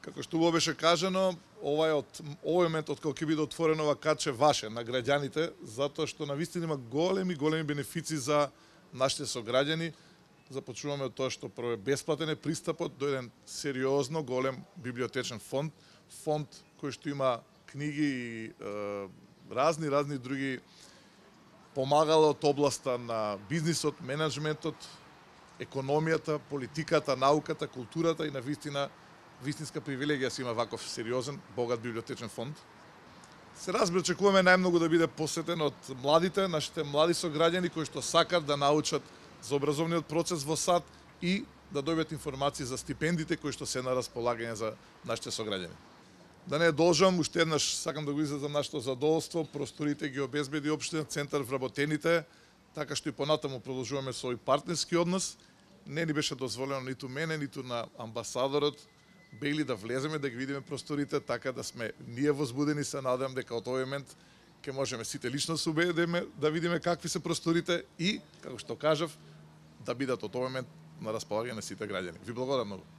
Како што го беше кажано, овој момент од кога ќе биде отворено ова каче ваше на граѓаните, затоа што навистина има големи бенефици за нашите сограѓани. Започнуваме од тоа што прво е бесплатен е пристапот до еден сериозно голем библиотечен фонд кој што има книги и разни други помагала од областа на бизнисот, менеджментот, економијата, политиката, науката, културата и навистина вистинска привилегија се има ваков сериозен, богат библиотечен фонд. Се разбира, очекуваме најмногу да биде посетен од младите, нашите млади сограѓани кои што сакат да научат за образовниот процес во САД и да добијат информации за стипендите кои што се на располагање за нашите сограѓани. Да не должам, уште еднаш сакам да го изразам нашето задоволство, просторите ги обезбеди општина центар вработените, така што и понатаму продолжуваме со овој партнерски однос. Не ни беше дозволено ниту мене, ниту на амбасадорот Бейли да влеземе, да ги видиме просторите, така да сме ние возбудени, се надевам дека од овој момент ќе можеме сите лично се убедиме да видиме какви се просторите и, како што кажав, да бидат од овој момент на располагање на сите граѓани. Ви благодарам многу.